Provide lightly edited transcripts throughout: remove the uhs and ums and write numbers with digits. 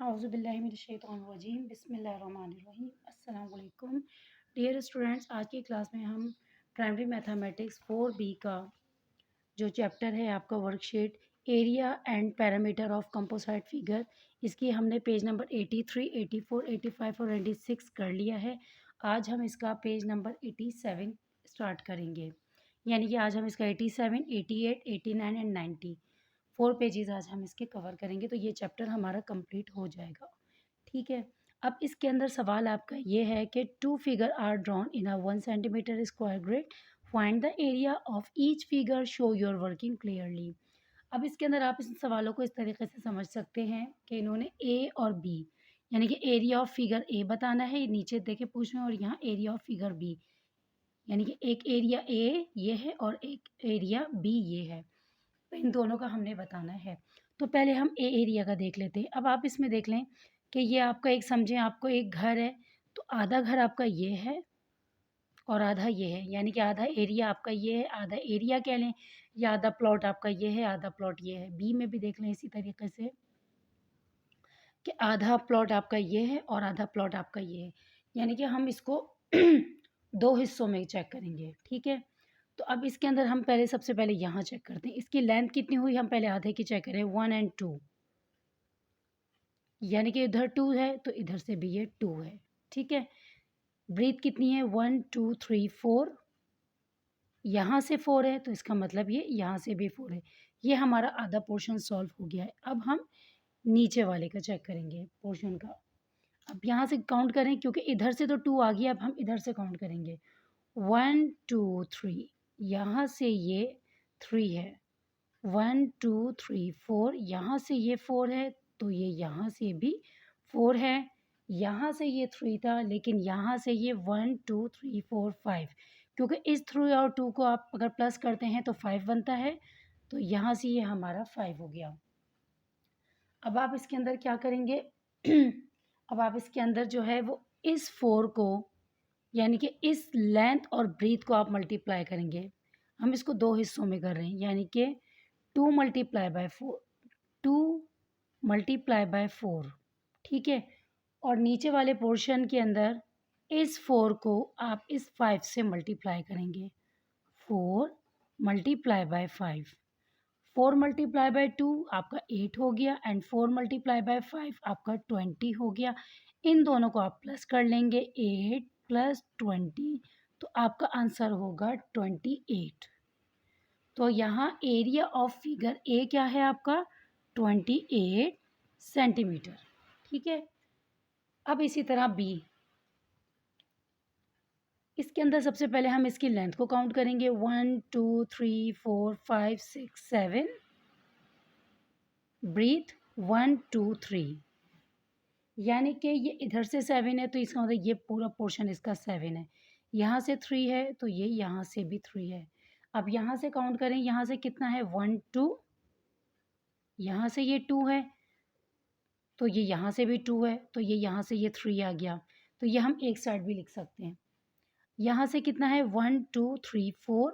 औज़ुबिल्लाहिमिनश्शैतानिर्रजीम बिस्मिल्लाहिर्रहमानिर्रहीम अस्सलाम वालेकुम डियर स्टूडेंट्स। आज की क्लास में हम प्राइमरी मैथमेटिक्स 4B का जो चैप्टर है आपका worksheet area and parameter of composite figure, इसकी हमने पेज नंबर 83, 84, 85 और 86 कर लिया है। आज हम इसका पेज नंबर 87 स्टार्ट करेंगे, यानी कि आज हम इसका 87, 88, 89 एंड 90 4 पेजेस आज हम इसके कवर करेंगे, तो ये चैप्टर हमारा कंप्लीट हो जाएगा। ठीक है, अब इसके अंदर सवाल आपका ये है कि 2 figure are drawn in a 1 centimetre square grid, find the area of each figure, show your working clearly. अब इसके अंदर आप इस सवालों को इस तरीके से समझ सकते हैं कि इन्होंने ए और बी, यानी कि एरिया ऑफ फिगर ए बताना है, नीचे देखे पूछ रहे हैं, और यहाँ एरिया ऑफ फिगर बी, यानी कि एक एरिया ए ये है और एक एरिया बी ये है, तो इन दोनों का हमने बताना है। तो पहले हम ए एरिया का देख लेते हैं। अब आप इसमें देख लें कि ये आपका एक, समझें आपको एक घर है, तो आधा घर आपका ये है और आधा ये है, यानी कि आधा एरिया आपका ये है, आधा एरिया कह लें, या आधा प्लॉट आपका ये है, आधा प्लॉट ये है। बी में भी देख लें इसी तरीके से कि आधा प्लॉट आपका ये है और आधा प्लॉट आपका ये है, यानी कि हम इसको दो हिस्सों में चेक करेंगे। ठीक है, तो अब इसके अंदर हम पहले सबसे पहले यहाँ चेक करते हैं, इसकी लेंथ कितनी हुई, हम पहले आधे की चेक करें, 1 और 2, यानी कि इधर 2 है तो इधर से भी ये 2 है। ठीक है, ब्रीथ कितनी है, 1 2 3 4, यहाँ से 4 है तो इसका मतलब ये यहाँ से भी 4 है। ये हमारा आधा पोर्शन सॉल्व हो गया है। अब हम नीचे वाले का चेक करेंगे पोर्शन का। अब यहाँ से काउंट करें, क्योंकि इधर से तो 2 आ गया, अब हम इधर से काउंट करेंगे, 1 2 3, यहाँ से ये 3 है, 1 2 3 4, यहाँ से ये 4 है तो ये यहाँ से भी 4 है, यहाँ से ये 3 था लेकिन यहाँ से ये 1 2 3 4 5, क्योंकि इस 3 और 2 को आप अगर प्लस करते हैं तो 5 बनता है, तो यहाँ से ये हमारा 5 हो गया। अब आप इसके अंदर क्या करेंगे अब आप इसके अंदर जो है वो इस 4 को, यानी कि इस लेंथ और ब्रीथ को आप मल्टीप्लाई करेंगे। हम इसको दो हिस्सों में कर रहे हैं, यानी कि 2 मल्टीप्लाई बाय 4, 2 मल्टीप्लाई बाय 4। ठीक है, और नीचे वाले पोर्शन के अंदर इस 4 को आप इस 5 से मल्टीप्लाई करेंगे, 4 मल्टीप्लाई बाय 5, 4 मल्टीप्लाई बाय 2 आपका 8 हो गया, एंड 4 मल्टीप्लाई बाय 5 आपका 20 हो गया। इन दोनों को आप प्लस कर लेंगे, 8 प्लस 20, तो आपका आंसर होगा 28। तो यहाँ एरिया ऑफ फिगर ए क्या है आपका, 28 सेंटीमीटर। ठीक है, अब इसी तरह बी, इसके अंदर सबसे पहले हम इसकी लेंथ को काउंट करेंगे, 1 2 3 4 5 6 7, ब्रीथ 1 2 3, यानी कि ये इधर से 7 है तो इसका मतलब ये पूरा पोर्शन इसका 7 है, यहाँ से 3 है तो ये यहाँ से भी 3 है। अब यहाँ से काउंट करें, यहाँ से कितना है, 1 2, यहाँ से ये 2 है तो ये यहाँ से भी 2 है, तो ये यहाँ से ये 3 आ गया, तो ये हम एक साइड भी लिख सकते हैं। यहाँ से कितना है, 1 2 3 4,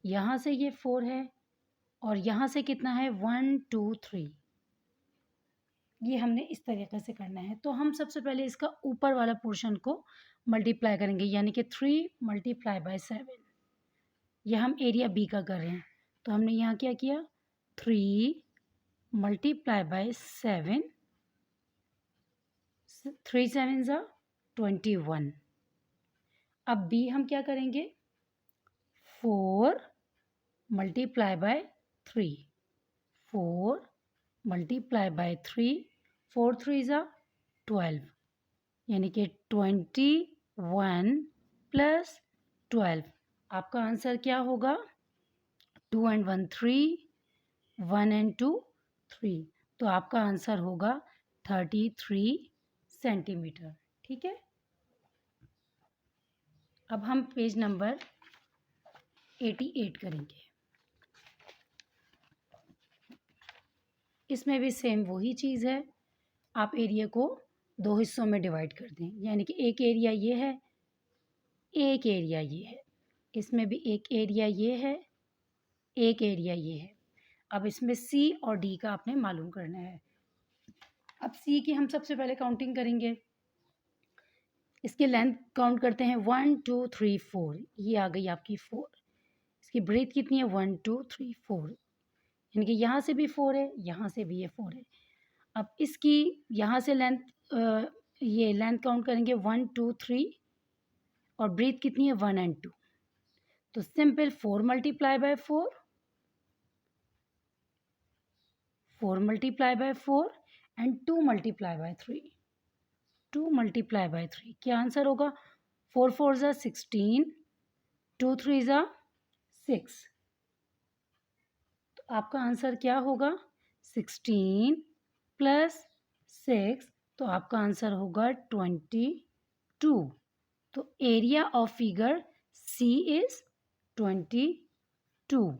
यहाँ से ये 4 है, और यहाँ से कितना है, 1 2 3, ये हमने इस तरीके से करना है। तो हम सबसे पहले इसका ऊपर वाला पोर्शन को मल्टीप्लाई करेंगे, यानी कि 3 मल्टीप्लाई बाय 7, यह हम एरिया बी का कर रहे हैं, तो हमने यहाँ क्या किया, 3 मल्टीप्लाई बाय 7, 3 7 ज़ा 21। अब बी हम क्या करेंगे, 4 मल्टीप्लाई बाय 3, 4 मल्टीप्लाई बाय 3, 4 3 ज़ा 12, यानी कि 21 प्लस 12, आपका आंसर क्या होगा, 2 एंड 1 3, 1 एंड 2 3, तो आपका आंसर होगा 33 सेंटीमीटर। ठीक है, अब हम पेज नंबर 88 करेंगे। इसमें भी सेम वही चीज़ है, आप एरिया को दो हिस्सों में डिवाइड कर दें, यानी कि एक एरिया ये है, एक एरिया ये है, इसमें भी एक एरिया ये है, एक एरिया ये है। अब इसमें सी और डी का आपने मालूम करना है। अब सी की हम सबसे पहले काउंटिंग करेंगे। इसकी लेंथ काउंट करते हैं 1 2 3 4, ये आ गई आपकी 4। इसकी ब्रेथ कितनी है 1 2 3 4, यानी कि यहाँ से भी 4 है, यहाँ से भी ये 4 है। अब इसकी यहाँ से ये लेंथ काउंट करेंगे 1 2 3 और ब्रीथ कितनी है 1 एंड 2। तो simple 4 multiply by 4, 4 multiply by 4 and 2 multiply by 3, 2 multiply by 3, क्या आंसर होगा? 4 4 ज़ा 16, 2 3 ज़ा 6। तो आपका आंसर क्या होगा? 16 प्लस 6, तो आपका आंसर होगा 22। तो area of figure C is 22।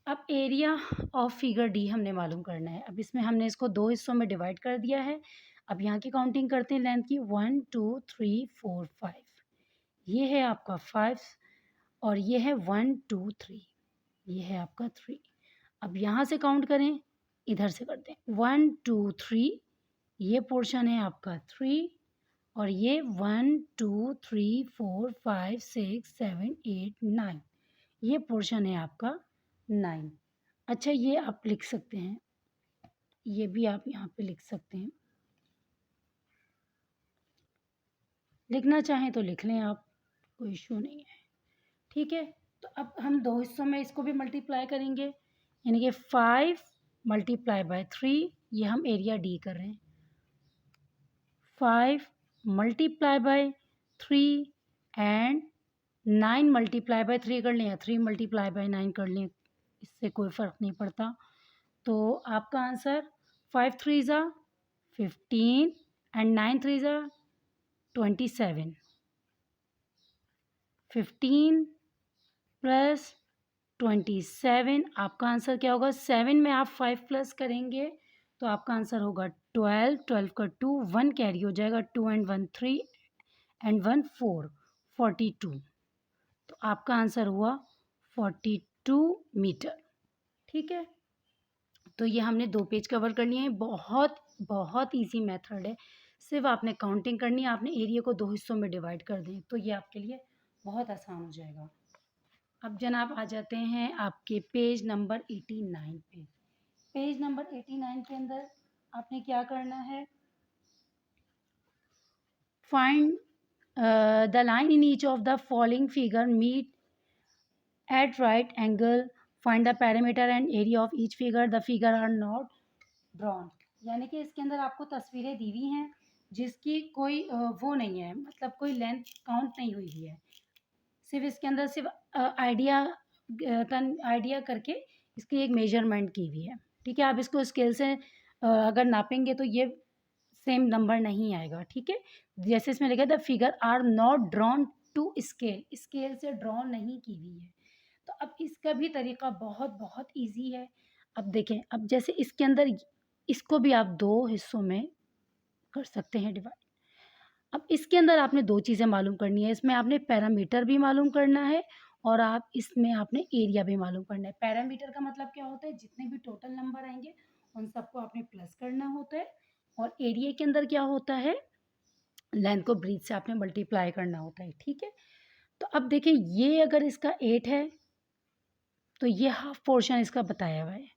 अब एरिया ऑफ फिगर डी हमने मालूम करना है। अब इसमें हमने इसको दो हिस्सों में डिवाइड कर दिया है। अब यहाँ की काउंटिंग करते हैं लेंथ की 1 2 3 4 5, ये है आपका 5 और ये है 1 2 3, ये है आपका 3। अब यहाँ से काउंट करें, इधर से करते हैं 1 2 3, ये पोर्शन है आपका 3 और ये 1 2 3 4 5 6 7 8 9, ये पोर्शन है आपका 9। अच्छा, ये आप लिख सकते हैं, ये भी आप यहाँ पे लिख सकते हैं, लिखना चाहें तो लिख लें आप, कोई इशू नहीं है। ठीक है, तो अब हम दो हिस्सों में इसको भी मल्टीप्लाई करेंगे, यानी कि 5 मल्टीप्लाई बाय 3, ये हम एरिया डी कर रहे हैं। 5 multiply by 3 and 9 multiply by 3 कर लें या 3 मल्टीप्लाई बाय 9 कर लें, इससे कोई फ़र्क नहीं पड़ता। तो आपका आंसर 5 3 ज़ा 15 एंड 9 3 ज़ा 27। 15 प्लस 27, आपका आंसर क्या होगा? 7 में आप 5 प्लस करेंगे तो आपका आंसर होगा 12, 12 का 2 1 कैरी हो जाएगा, 2 एंड 1 3 एंड 1 4, 42। तो आपका आंसर हुआ 42 मीटर। ठीक है, तो ये हमने 2 पेज कवर कर लिए हैं। बहुत बहुत ईजी मेथड है, सिर्फ आपने काउंटिंग करनी है, आपने एरिया को 2 हिस्सों में डिवाइड कर दें तो ये आपके लिए बहुत आसान हो जाएगा। अब जनाब आ जाते हैं आपके पेज नंबर 89 पे। पेज नंबर 89 के अंदर आपने क्या करना है? Find the line in each of the following figure meet at right angle, find the parameter and area of each figure, the figure are not drawn. यानी कि इसके अंदर आपको तस्वीरें दी हुई हैं जिसकी कोई वो नहीं है, मतलब कोई लेंथ काउंट नहीं हुई है, सिर्फ इसके अंदर सिर्फ आइडिया करके इसकी एक मेजरमेंट की हुई है। ठीक है, आप इसको स्केल से अगर नापेंगे तो ये सेम नंबर नहीं आएगा। ठीक है, जैसे इसमें लिखा the figure are not drawn to scale, scale से ड्रॉ नहीं की हुई है। तो अब इसका भी तरीका बहुत बहुत ईजी है। अब देखें, अब जैसे इसके अंदर इसको भी आप दो हिस्सों में कर सकते हैं डिवाइड। अब इसके अंदर आपने दो चीज़ें मालूम करनी है, इसमें आपने पैरामीटर भी मालूम करना है और आप इसमें आपने एरिया भी मालूम करना है। पैरामीटर का मतलब क्या होता है? जितने भी टोटल नंबर आएंगे उन सबको आपने प्लस करना होता है, और एरिया के अंदर क्या होता है? लेंथ को ब्रीथ से आपने मल्टीप्लाई करना होता है। ठीक है, तो अब देखिए, ये अगर इसका 8 है तो ये हाफ पोर्शन इसका बताया हुआ है,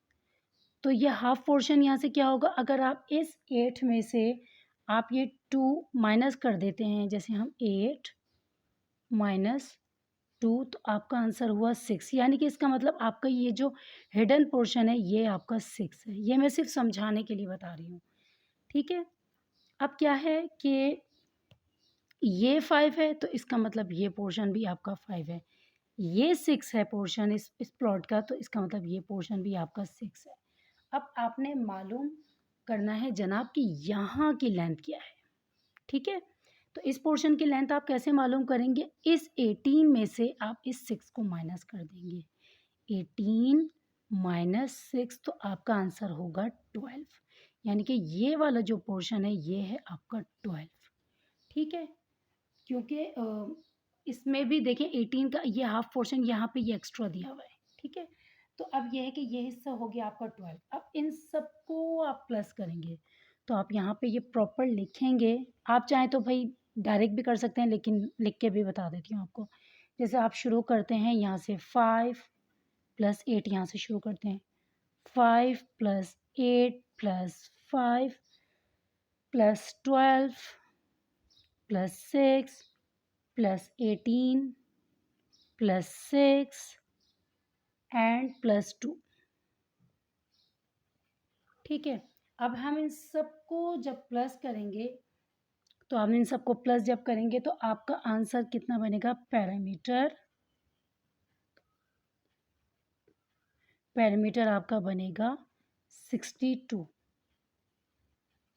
तो ये हाफ पोर्शन यहाँ से क्या होगा? अगर आप इस 8 में से आप ये 2 माइनस कर देते हैं, जैसे हम 8 माइनस 2, तो आपका आंसर हुआ 6। यानी कि इसका मतलब आपका ये जो हिडन पोर्शन है ये आपका 6 है। ये मैं सिर्फ समझाने के लिए बता रही हूँ। ठीक है, अब क्या है कि ये 5 है तो इसका मतलब ये पोर्शन भी आपका 5 है। ये 6 है पोर्शन इस प्लॉट का, तो इसका मतलब ये पोर्शन भी आपका 6 है। अब आपने मालूम करना है जनाब कि यहाँ की लेंथ क्या है। ठीक है, तो इस पोर्शन की लेंथ आप कैसे मालूम करेंगे? इस 18 में से आप इस 6 को माइनस कर देंगे, 18 माइनस 6, तो आपका आंसर होगा 12। यानी कि ये वाला जो पोर्शन है ये है आपका 12। ठीक है, क्योंकि इसमें भी देखें 18 का ये हाफ पोर्शन यहाँ पे ये एक्स्ट्रा दिया हुआ है। ठीक है, तो अब ये है कि ये हिस्सा हो गया आपका 12। अब इन सबको आप प्लस करेंगे तो आप यहाँ पे ये प्रॉपर लिखेंगे। आप चाहें तो भाई डायरेक्ट भी कर सकते हैं, लेकिन लिख के भी बता देती हूँ आपको। जैसे आप शुरू करते हैं यहाँ से 5 + 8, यहाँ से शुरू करते हैं 5 + 8 + 5 + 12 + 6 + 18 + 6 एंड +2। ठीक है, अब हम इन सबको जब प्लस करेंगे, तो आप इन सबको प्लस जब करेंगे तो आपका आंसर कितना बनेगा? पैरामीटर आपका बनेगा 62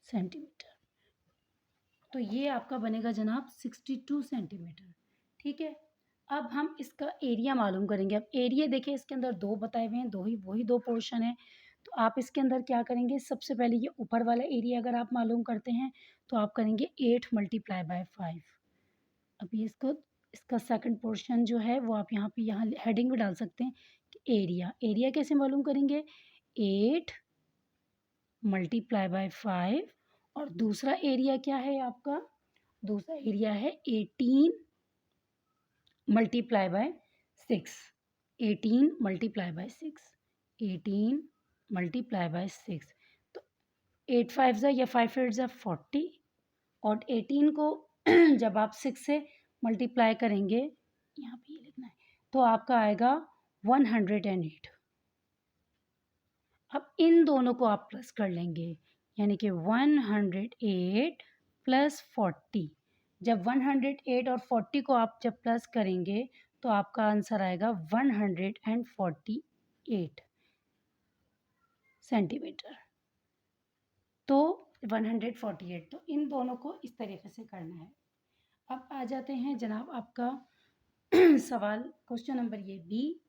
सेंटीमीटर। तो ये आपका बनेगा जनाब 62 सेंटीमीटर। ठीक है, अब हम इसका एरिया मालूम करेंगे। अब एरिया देखिए, इसके अंदर दो बताए हुए हैं, वही दो पोर्शन है। तो आप इसके अंदर क्या करेंगे? सबसे पहले ये ऊपर वाला एरिया अगर आप मालूम करते हैं तो आप करेंगे 8 × 5। अब ये इसका सेकंड पोर्शन जो है वो आप यहाँ हेडिंग में डाल सकते हैं कि एरिया कैसे मालूम करेंगे? 8 × 5। और दूसरा एरिया क्या है आपका? दूसरा एरिया है 18 × 6। 18 × 6। 18 × 6। तो 8 5 ज़ा या 5 8 ज़ा 40, और 18 को जब आप 6 से मल्टीप्लाई करेंगे, यहाँ पे ये लिखना है, तो आपका आएगा 108। अब इन दोनों को आप प्लस कर लेंगे, यानी कि 108 + 40। जब 108 और 40 को आप जब प्लस करेंगे तो आपका आंसर आएगा 148 सेंटीमीटर। तो 148, तो इन दोनों को इस तरीके से करना है। अब आ जाते हैं जनाब आपका सवाल क्वेश्चन नंबर ये बी।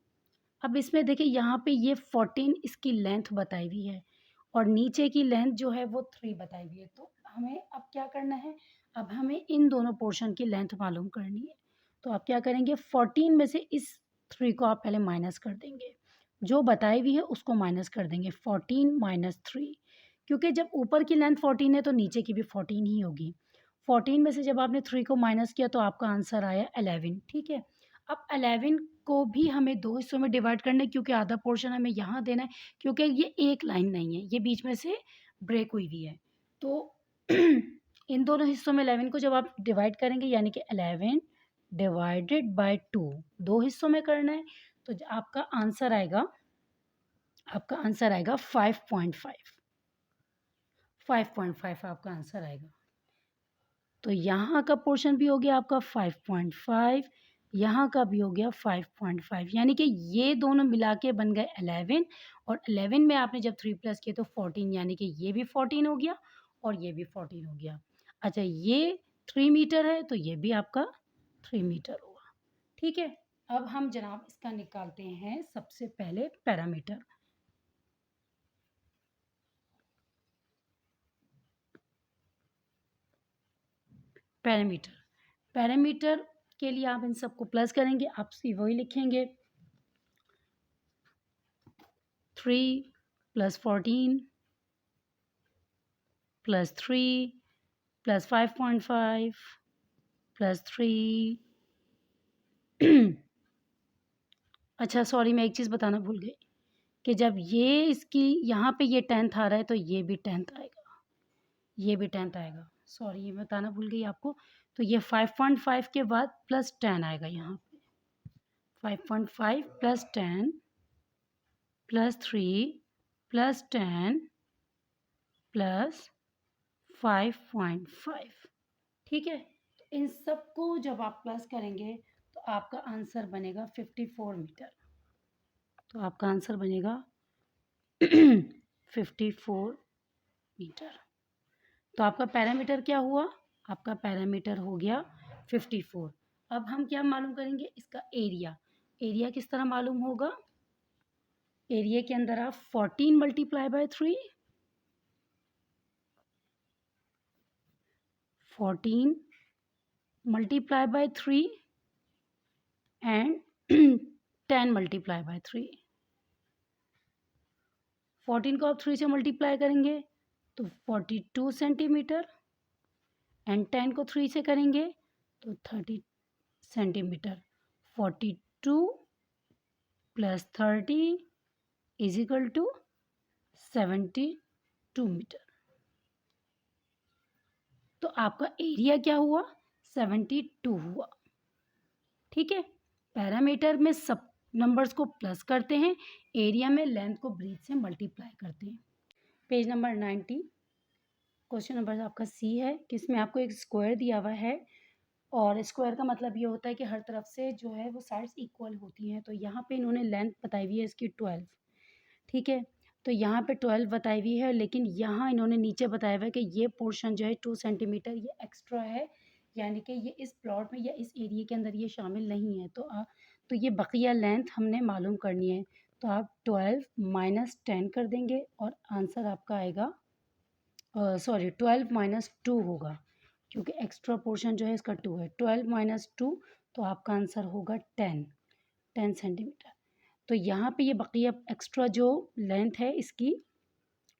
अब इसमें देखिए यहाँ पे ये 14 इसकी लेंथ बताई हुई है और नीचे की लेंथ जो है वो 3 बताई हुई है। तो हमें अब क्या करना है? अब हमें इन दोनों पोर्शन की लेंथ मालूम करनी है। तो आप क्या करेंगे? 14 में से इस 3 को आप पहले माइनस कर देंगे, जो बताई हुई है उसको माइनस कर देंगे। 14 - 3, क्योंकि जब ऊपर की लेंथ 14 है तो नीचे की भी 14 ही होगी। 14 में से जब आपने 3 को माइनस किया तो आपका आंसर आया 11। ठीक है, अब 11 को भी हमें 2 हिस्सों में डिवाइड करना है, क्योंकि आधा पोर्शन हमें यहाँ देना है, क्योंकि ये एक लाइन नहीं है, ये बीच में से ब्रेक हुई हुई है। तो इन दोनों हिस्सों में 11 को जब आप डिवाइड करेंगे, यानी कि 11 / 2, 2 हिस्सों में करना है, तो आपका आंसर आएगा 5.5। 5.5 आपका आंसर आएगा। तो यहाँ का पोर्शन भी हो गया आपका 5.5, यहाँ का भी हो गया 5.5, यानी कि ये दोनों मिला के बन गए 11, और 11 में आपने जब 3 प्लस किए तो 14, यानी कि ये भी 14 हो गया और ये भी 14 हो गया। अच्छा, ये 3 मीटर है तो ये भी आपका 3 मीटर होगा। ठीक है, अब हम जनाब इसका निकालते हैं सबसे पहले पैरामीटर। पैरामीटर के लिए आप इन सबको प्लस करेंगे, आप वही लिखेंगे 3 + 14 + 3 + 5.5 + 3 अच्छा सॉरी, मैं एक चीज़ बताना भूल गई कि जब ये इसकी यहाँ पे ये 10th आ रहा है तो ये भी 10th आएगा, ये भी 10th आएगा। सॉरी, ये बताना भूल गई आपको। तो ये 5.5 के बाद +10 आएगा यहाँ पे। 5.5 + 10 + 3 + 10 + 5.5। ठीक है, तो इन सबको जब आप प्लस करेंगे तो आपका आंसर बनेगा 54 मीटर। तो आपका आंसर बनेगा 54 मीटर। तो आपका पैरामीटर क्या हुआ? आपका पैरामीटर हो गया 54। अब हम क्या मालूम करेंगे? इसका एरिया। एरिया किस तरह मालूम होगा? एरिया के अंदर आप 14 × 3, 14 × 3 एंड 10 × 3। 14 को आप 3 से मल्टीप्लाई करेंगे तो 42 सेंटीमीटर, एंड 10 को 3 से करेंगे तो 30 centimetre. 42 plus 30 is equal to 72 metre. तो आपका एरिया क्या हुआ? 72 हुआ। ठीक है, पैरामीटर में सब नंबर्स को प्लस करते हैं, एरिया में लेंथ को ब्रीथ से मल्टीप्लाई करते हैं। पेज नंबर 90, क्वेश्चन नंबर आपका सी है कि इसमें आपको एक स्क्वायर दिया हुआ है, और स्क्वायर का मतलब ये होता है कि हर तरफ से जो है वो साइड्स इक्वल होती हैं। तो यहाँ पे इन्होंने लेंथ बताई हुई है इसकी 12। ठीक है, तो यहाँ पे 12 बताई हुई है, लेकिन यहाँ इन्होंने नीचे बताया हुआ है कि ये पोर्शन जो है 2 सेंटीमीटर ये एक्स्ट्रा है, यानी कि ये इस प्लॉट में या इस एरिया के अंदर ये शामिल नहीं है। तो ये बकिया लेंथ हमने मालूम करनी है। तो आप 12 माइनस 10 कर देंगे और आंसर आपका आएगा, सॉरी 12 माइनस 2 होगा, क्योंकि एक्स्ट्रा पोर्शन जो है इसका 2 है। 12 माइनस 2, तो आपका आंसर होगा 10 सेंटीमीटर। तो यहाँ पे ये बकिया एक्स्ट्रा जो लेंथ है इसकी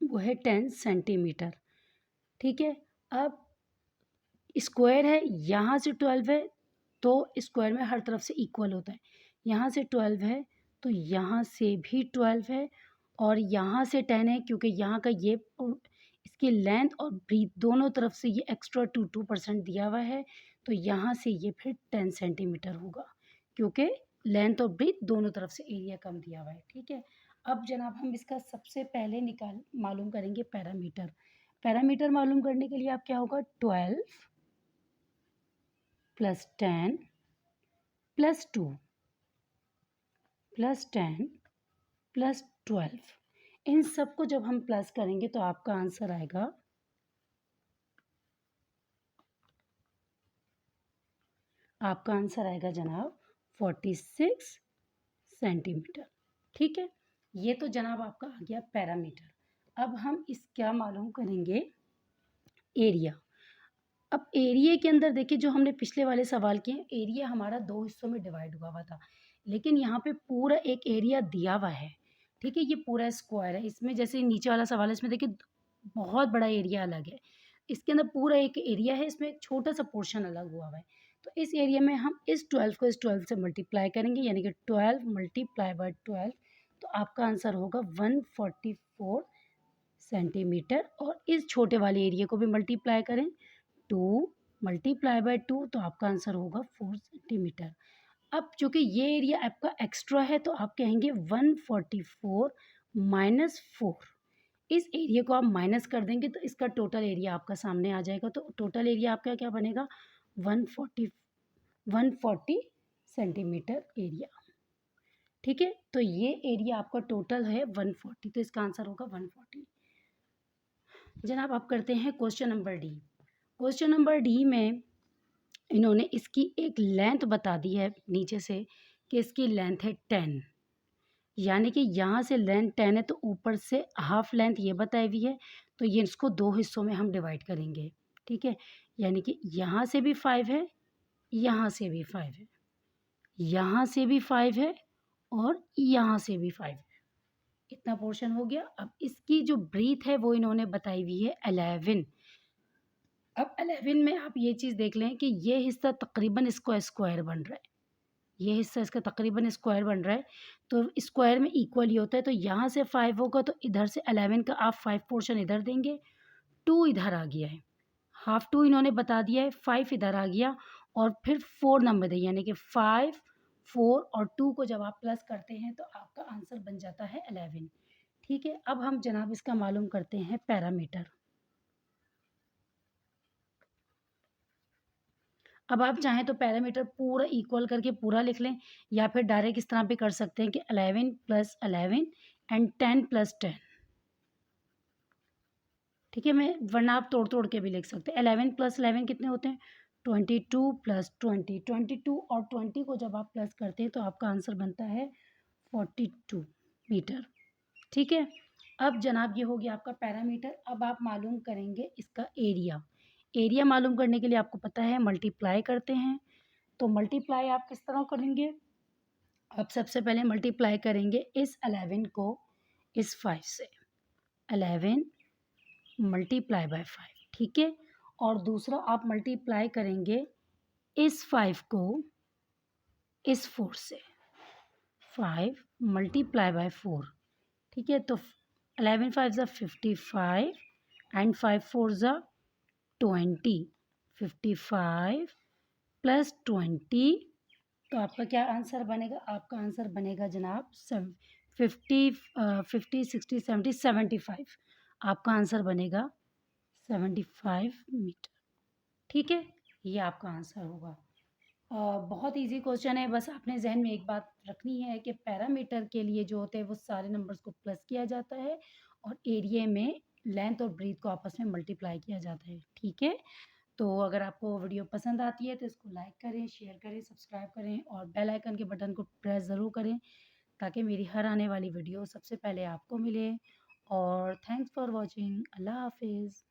वो है 10 सेंटीमीटर। ठीक है, अब स्क्वायर है, यहाँ से 12 है, तो स्क्वायर में हर तरफ से इक्वल होता है। यहाँ से 12 है तो यहाँ से भी 12 है, और यहाँ से 10 है, क्योंकि यहाँ का ये इसकी लेंथ और ब्रीथ दोनों तरफ से ये एक्स्ट्रा 2% दिया हुआ है। तो यहाँ से ये फिर 10 सेंटीमीटर होगा, क्योंकि लेंथ और ब्रीथ दोनों तरफ से एरिया कम दिया हुआ है। ठीक है, अब जनाब हम इसका सबसे पहले मालूम करेंगे पैरामीटर। पैरामीटर मालूम करने के लिए आप क्या होगा, 12 प्लस 10 प्लस 2 प्लस 10 प्लस 12, इन सबको जब हम प्लस करेंगे तो आपका आंसर आएगा, जनाब 46 सेंटीमीटर। ठीक है, ये तो जनाब आपका आ गया पैरामीटर। अब हम क्या मालूम करेंगे, एरिया। अब एरिया के अंदर देखिए, जो हमने पिछले वाले सवाल किए, एरिया हमारा 2 हिस्सों में डिवाइड हुआ था, लेकिन यहाँ पे पूरा एक एरिया दिया हुआ है। ठीक है, ये पूरा स्क्वायर है, इसमें जैसे नीचे वाला सवाल है, इसमें देखिए बहुत बड़ा एरिया अलग है, इसके अंदर पूरा एक एरिया है, इसमें एक छोटा सा पोर्शन अलग हुआ हुआ है। तो इस एरिया में हम इस 12 को इस 12 से मल्टीप्लाई करेंगे, यानी कि 12 मल्टीप्लाई बाय 12, तो आपका आंसर होगा 144 सेंटीमीटर। और इस छोटे वाले एरिया को भी मल्टीप्लाई करें, 2 मल्टीप्लाई बाय 2, तो आपका आंसर होगा 4 सेंटीमीटर। अब चूँकि ये एरिया आपका एक्स्ट्रा है, तो आप कहेंगे 144 माइनस 4, इस एरिया को आप माइनस कर देंगे तो इसका टोटल एरिया आपका सामने आ जाएगा। तो टोटल एरिया आपका क्या बनेगा, 140 सेंटीमीटर एरिया। ठीक है, तो ये एरिया आपका टोटल है 140, तो इसका आंसर होगा 140। जनाब आप करते हैं question number D. Question number D में इन्होंने इसकी एक लेंथ बता दी है नीचे से, कि इसकी लेंथ है 10, यानी कि यहाँ से लेंथ 10 है, तो ऊपर से हाफ लेंथ ये बताई हुई है, तो ये इसको 2 हिस्सों में हम डिवाइड करेंगे। ठीक है, यानी कि यहाँ से भी 5 है, यहाँ से भी 5 है, यहाँ से भी 5 है, और यहाँ से भी 5 है। इतना पोर्शन हो गया। अब इसकी जो ब्रीथ है वो इन्होंने बताई हुई है 11। अब 11 में आप ये चीज़ देख लें कि ये हिस्सा तकरीबन इसको स्क्वायर बन रहा है, ये हिस्सा इसका तकरीबन स्क्वायर बन रहा है, तो स्क्वायर में इक्वल ही होता है। तो यहाँ से 5 होगा, तो इधर से 11 का आप 5 पोर्शन इधर देंगे, 2 इधर आ गया है, हाफ 2 इन्होंने बता दिया है, 5 इधर आ गया, और फिर 4 नंबर दें, यानी कि 5, 4 और 2 को जब आप प्लस करते हैं तो आपका आंसर बन जाता है 11। ठीक है, अब हम जनाब इसका मालूम करते हैं पैरामीटर। अब आप चाहें तो पैरामीटर पूरा इक्वल करके पूरा लिख लें, या फिर डायरेक्ट इस तरह पे कर सकते हैं कि 11 प्लस 11 एंड 10 प्लस 10। ठीक है, मैं वरना आप तोड़ तोड़ के भी लिख सकते हैं। 11 प्लस 11 कितने होते हैं, 22 प्लस 20, 22 और 20 को जब आप प्लस करते हैं तो आपका आंसर बनता है 42 मीटर। ठीक है, अब जनाब ये हो गया आपका पैरामीटर। अब आप मालूम करेंगे इसका एरिया। एरिया मालूम करने के लिए आपको पता है मल्टीप्लाई करते हैं, तो मल्टीप्लाई आप किस तरह करेंगे, आप सबसे पहले मल्टीप्लाई करेंगे इस 11 को इस 5 से, 11 मल्टीप्लाई बाय 5, ठीक है। और दूसरा आप मल्टीप्लाई करेंगे इस 5 को इस 4 से, 5 मल्टीप्लाई बाय 4, ठीक है। तो 11 5 ज़ा 55 एंड 5 4 ज़ा 20, 55 प्लस 20, तो आपका क्या आंसर बनेगा? आपका आंसर बनेगा जनाब 50 60 70 75, आपका आंसर बनेगा 75 मीटर, ठीक है। ये आपका आंसर होगा। बहुत इजी क्वेश्चन है, बस आपने जहन में एक बात रखनी है कि पैरामीटर के लिए जो होते हैं वो सारे नंबर्स को प्लस किया जाता है और एरिया में लेंथ और ब्रीथ को आपस में मल्टीप्लाई किया जाता है, ठीक है। तो अगर आपको वीडियो पसंद आती है तो इसको लाइक करें, शेयर करें, सब्सक्राइब करें और बेल आइकन के बटन को प्रेस ज़रूर करें ताकि मेरी हर आने वाली वीडियो सबसे पहले आपको मिले। और थैंक्स फॉर वॉचिंग। अल्लाह हाफिज़।